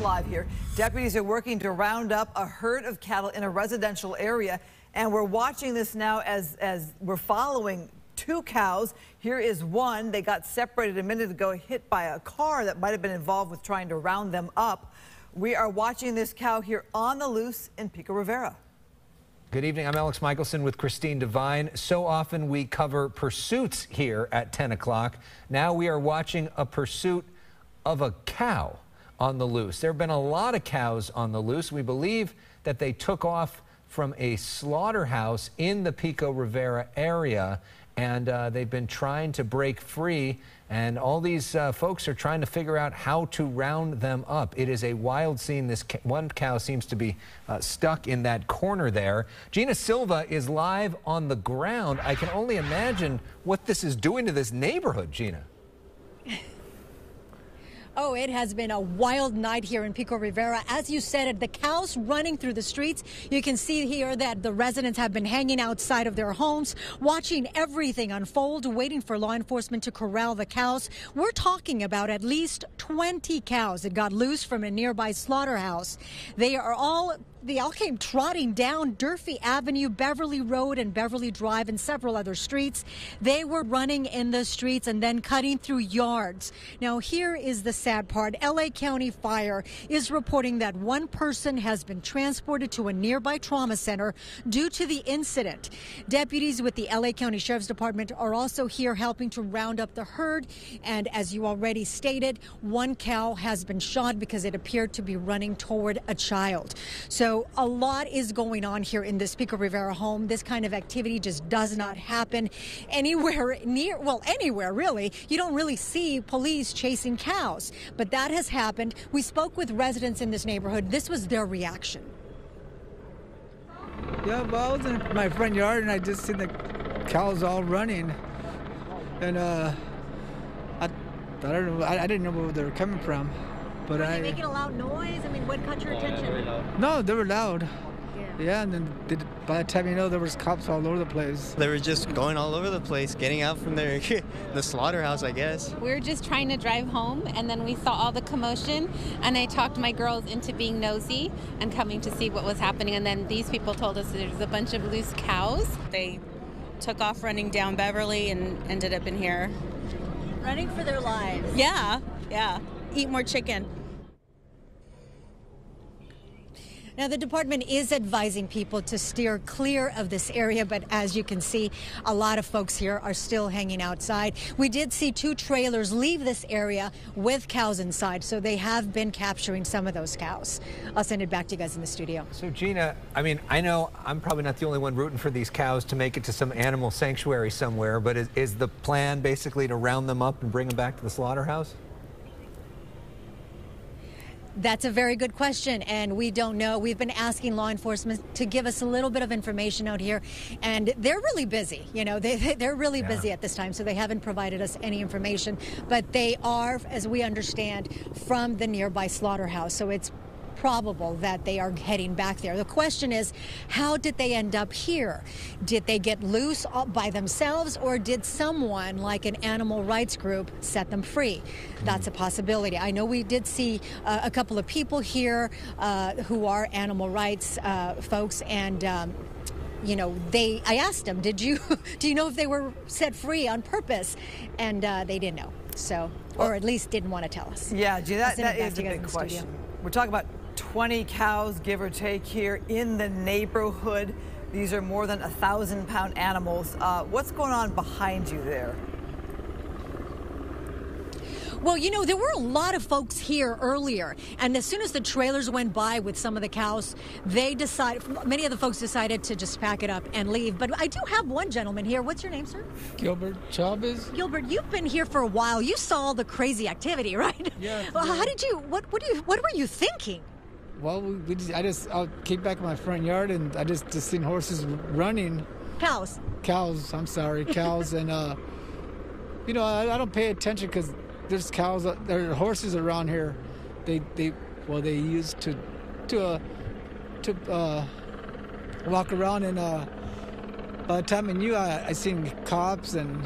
live here. Deputies are working to round up a herd of cattle in a residential area, and we're watching this now as we're following two cows. Here is one. They got separated a minute ago, hit by a car that might have been involved with trying to round them up. We are watching this cow here on the loose in Pico Rivera. Good evening. I'm Alex Michelson with Christine Devine. So often we cover pursuits here at 10 o'clock. Now we are watching a pursuit of a cow on the loose. There have been a lot of cows on the loose. We believe that they took off from a slaughterhouse in the Pico Rivera area, and they've been trying to break free, and all these folks are trying to figure out how to round them up. It is a wild scene. This one cow seems to be stuck in that corner there. Gina Silva is live on the ground. I can only imagine what this is doing to this neighborhood, Gina. Oh, it has been a wild night here in Pico Rivera. As you said, the cows running through the streets. You can see here that the residents have been hanging outside of their homes, watching everything unfold, waiting for law enforcement to corral the cows. We're talking about at least 20 cows that got loose from a nearby slaughterhouse. They all came trotting down Durfee Avenue, Beverly Road, and Beverly Drive, and several other streets. They were running in the streets and then cutting through yards. Now, here is the sad part. LA County Fire is reporting that one person has been transported to a nearby trauma center due to the incident. Deputies with the LA County Sheriff's Department are also here helping to round up the herd. And as you already stated, one cow has been shot because it appeared to be running toward a child. So a lot is going on here in this Pico Rivera home. This kind of activity just does not happen anywhere near, well, anywhere really. You don't really see police chasing cows, but that has happened. We spoke with residents in this neighborhood. This was their reaction. Yeah, well, I was in my front yard and I just seen the cows all running, and I don't know. I didn't know where they were coming from. But were they making a loud noise? I mean, what caught your attention? No, they were loud. Yeah, and then by the time you know, there was cops all over the place. They were just going all over the place, getting out from the slaughterhouse, I guess. We were just trying to drive home, and then we saw all the commotion, and I talked my girls into being nosy and coming to see what was happening, and then these people told us there's a bunch of loose cows. They took off running down Beverly and ended up in here. running for their lives. Yeah. Eat more chicken. Now, the department is advising people to steer clear of this area, but as you can see, a lot of folks here are still hanging outside. We did see 2 trailers leave this area with cows inside, so they have been capturing some of those cows. I'll send it back to you guys in the studio. So, Gina, I mean, I know I'm probably not the only one rooting for these cows to make it to some animal sanctuary somewhere, but is the plan basically to round them up and bring them back to the slaughterhouse? That's a very good question, and we don't know. We've been asking law enforcement to give us a little bit of information out here, and they're really busy. You know, they're really busy at this time, so they haven't provided us any information. But they are, as we understand, from the nearby slaughterhouse, so it's probable that they are heading back there. The question is, how did they end up here? Did they get loose by themselves, or did someone like an animal rights group set them free? That's a possibility. I know we did see a couple of people here who are animal rights folks, and you know, I asked them, do you know if they were set free on purpose? And they didn't know, so, or at least didn't want to tell us. Yeah, Gina, that is a big question. We're talking about 20 cows, give or take, here in the neighborhood. These are more than 1,000-pound animals. What's going on behind you there? Well, you know, there were a lot of folks here earlier, and as soon as the trailers went by with some of the cows, many of the folks decided to just pack it up and leave. But I do have one gentleman here. What's your name, sir? Gilbert Chavez. Gilbert, you've been here for a while. You saw all the crazy activity, right? Yeah. Well, how did you? What were you thinking? Well, I came back in my front yard and I just seen horses running. Cows. I'm sorry, cows, and you know, I don't pay attention because there's cows, there are horses around here. They used to walk around, and by the time I knew, I seen cops and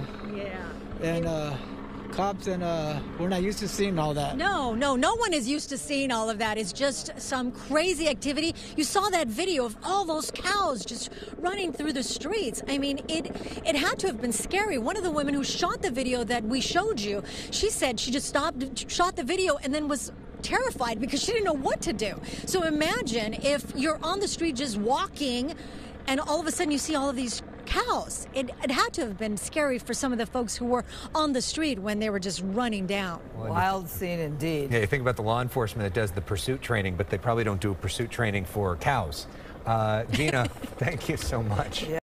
cops, and we're not used to seeing all that. No one is used to seeing all of that. It's just some crazy activity. You saw that video of all those cows just running through the streets. I mean, it had to have been scary. One of the women who shot the video that we showed you, she said she just shot the video and then was terrified because she didn't know what to do. So imagine if you're on the street just walking and all of a sudden you see all of these cows. It had to have been scary for some of the folks who were on the street when they were just running down. Wild scene indeed. Yeah, you think about the law enforcement that does the pursuit training, but they probably don't do pursuit training for cows. Gina, thank you so much. Yeah.